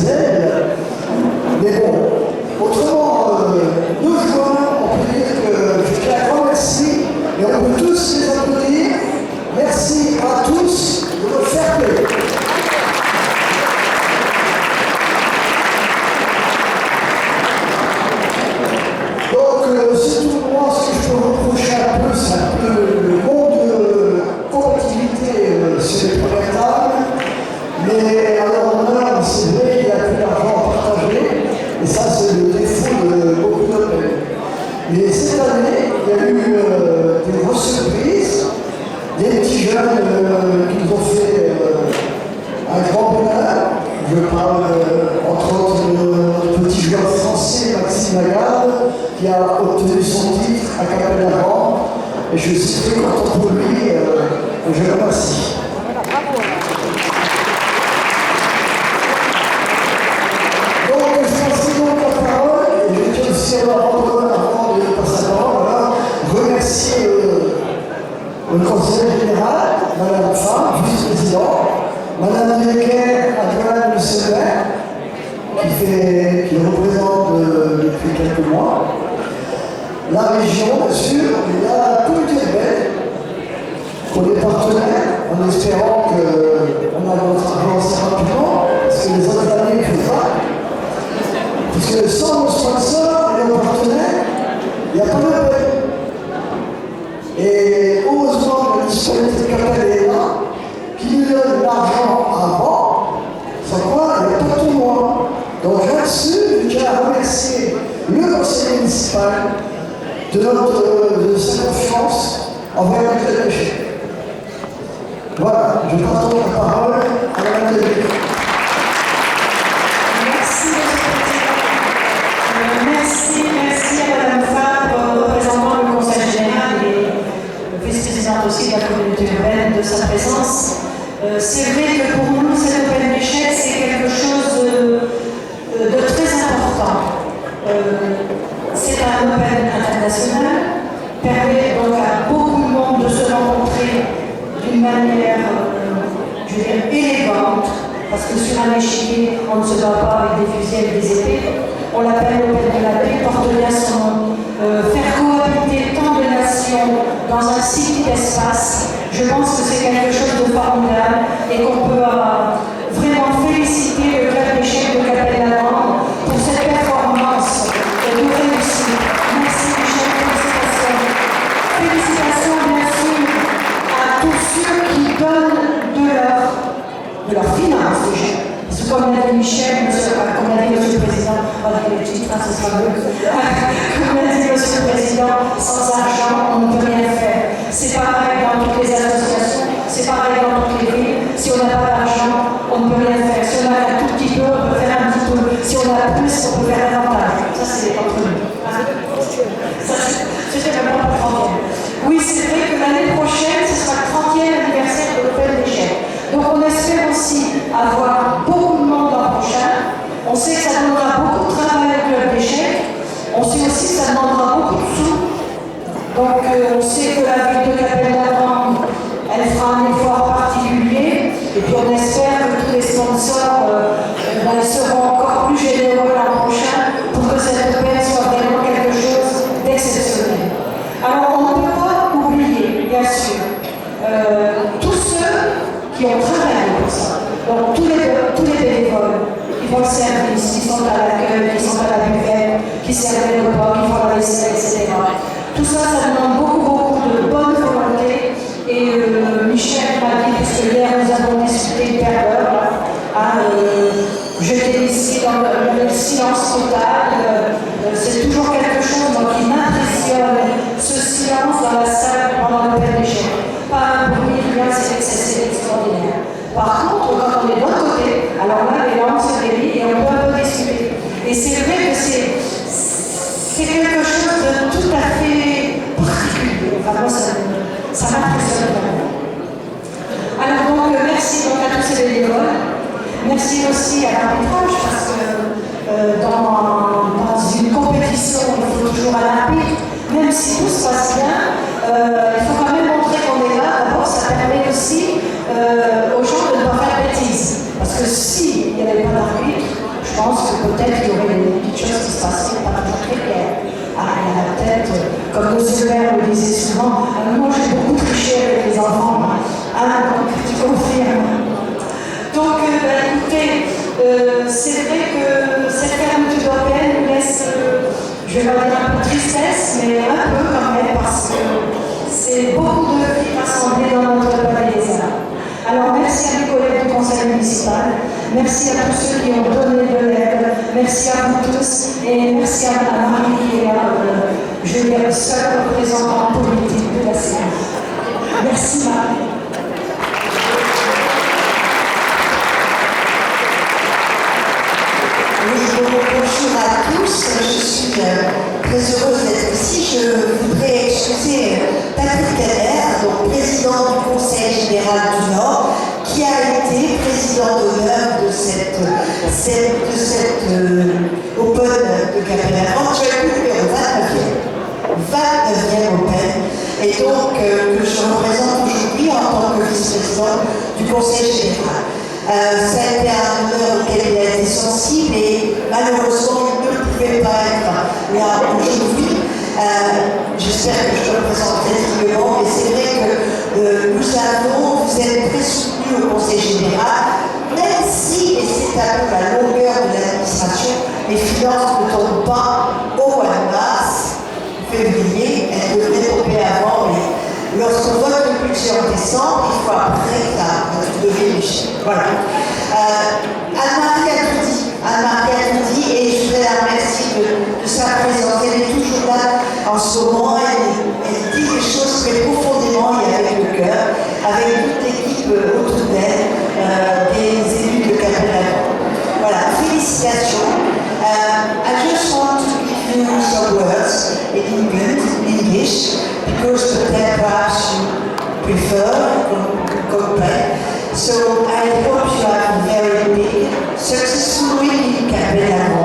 zèle. Mais bon, autrement, nous jouons, on peut dire que je dis un grand merci et on peut tous les applaudir. Merci à tous de votre fair play. Donc, c'est tout pour moi. Ce que je peux reprocher un peu, c'est un peu le manque de compatibilité sur les premières tables. Mais alors, on a, c'est vrai, il y a plus d'argent à partager. Et ça, c'est le défaut de beaucoup d'hôtels. Mais cette année, il y a eu des grosses surprises. Des petits jeunes qui nous ont fait un grand bonheur. Je parle entre autres de notre petit joueur français, Maxime Lagarde, qui a obtenu son titre à Capelle-la-Grande. Et je suis très content pour lui. Je le remercie. Donc, je passe donc la parole. Et je tiens aussi à avant de passer la parole, voilà, remercier le conseiller général, Madame Femme, vice-président, Madame Necker, adjointe de Semer, qui représente depuis quelques mois, la région, bien sûr, et la communauté urbaine, qu'on est partenaires, en espérant qu'on a notre argent assez rapidement, parce que les autres années, il ne faut pas. Parce que sans nos sponsors et nos partenaires, il n'y a pas de paix. Et heureusement que la disponibilité de Capelle est là, qui nous donne l'argent avant, sans quoi il n'y a pas de tournoi. Donc là-dessus, je tiens à remercier le conseil municipal de sa confiance envers le club d'échecs. Voilà, je passe donc la parole à Madame Lévy. Merci, merci à Madame Fabre, représentant le conseil général et vice-présidente aussi de la communauté urbaine, de sa présence. C'est vrai que pour nous, cet Open d'échecs, c'est quelque chose de très important. C'est un Open international, permet donc à beaucoup de monde de se rencontrer d'une manière, je veux dire, élégante, parce que sur un échiquier, on ne se bat pas avec des fusils et des épées. On l'appelle l'Open de la paix, porte bien son nom. Faire cohabiter tant de nations dans un si petit espace, je pense que c'est quelque chose de formidable et qu'on peut vraiment féliciter le club d'échecs de Capelle-la-Grande pour cette performance de réussite. Merci Michel, félicitations. Félicitations bien sûr à tous ceux qui donnent de leur finance déjà. Parce que comme l'a dit Michel, comme l'a dit Monsieur le Président, on va dire les titres, ce sera mieux. Comme l'a dit Monsieur le Président, sans argent, on ne peut rien faire. C'est pareil dans toutes les associations, c'est pareil dans toutes les villes. Si on n'a pas d'argent, on ne peut rien faire. Si on a un tout petit peu, on peut faire un petit peu. Si on a plus, on peut faire davantage. Ça, c'est entre nous. Ça, c'est vraiment pas tranquille. Oui, c'est vrai que l'année prochaine, ce sera le 30e anniversaire de l'Open d'échecs. Donc on espère aussi avoir beaucoup de monde l'an prochain. On sait que ça demandera beaucoup de travail avec le club d'échecs. On sait aussi que ça demandera beaucoup de sous. Donc on sait que la ville de Capelle-la-Grande, elle fera un effort particulier. Et puis on espère que tous les sponsors seront encore plus généreux l'an prochain pour que cette Open soit vraiment quelque chose d'exceptionnel. Alors on ne peut pas oublier, bien sûr, tous ceux qui ont travaillé pour ça. Donc tous les bénévoles qui font le service, qui sont à l'accueil, qui sont à la buvette, qui servent les repas, qui font la vaisselle, etc. Tout ça, ça demande beaucoup de bonne volonté. Et Michel m'a dit, puisque hier nous avons discuté une paire d'heures, j'étais ici dans le silence total. C'est toujours quelque chose qui m'impressionne, ce silence dans la salle pendant l'Open d'échecs. Pas un bruit, rien, c'est extraordinaire. Par contre, quand on est de l'autre côté, alors là, les langues se délient et on peut un peu discuter. Et c'est vrai que c'est quelque chose de tout à fait particulier. Enfin, moi, ça m'impressionne vraiment. Alors donc, merci donc à tous ces bénévoles. Merci aussi à l'arbitrage, parce que dans une compétition, il faut toujours un arbitre, même si tout se passe bien, pense que peut-être il y aurait des petites choses qui se passeraient par la très claires. Ah, il a la tête, comme M. Vert le disait souvent, moi j'ai beaucoup triché avec les enfants. Ah, donc tu confirmes. Donc, écoutez, c'est vrai que cette fermeture européenne nous laisse, je vais pas dire un peu de tristesse, mais un peu quand même, parce que c'est beaucoup de filles rassemblées dans notre palais des arts. Alors, merci à mes collègues du conseil municipal, merci à tous ceux qui ont donné de l'aide, merci à vous tous, et merci à Marie qui est là, je vais dire, seule représentante politique de la séance. Merci Marie. Bonjour à tous, je suis très heureuse d'être ici. Je voudrais excuser Patrick Kader, donc président du Conseil général du Nord, qui a été président d'honneur de cette Open de Capella-Vente. Je vais le numéro 29e Open, et donc que je représente aujourd'hui en tant que vice-président du Conseil général. Ça a été un honneur auquel il a été sensible et malheureusement il ne pouvait pas être là aujourd'hui. J'espère que je le présenterai dignement, mais c'est vrai que vous êtes très soutenus au Conseil général, même si, et c'est un peu la longueur de l'administration, les finances ne tombent pas au mois de mars, février, elles devraient tomber avant, mais lorsqu'on vote le budget en décembre, il faut après ça devient léger. Voilà. Anne-Marie a tout dit, et je voudrais la remercier de sa présence. Elle est toujours là en ce moment, elle dit des choses très profondément et avec le cœur, avec toute l'équipe autour d'elle, des élus de Capella-Vente. Voilà, félicitations. I just want to give you some words in English, because perhaps you prefer compare. So I hope you have a very big, successful week in Capella-Vente.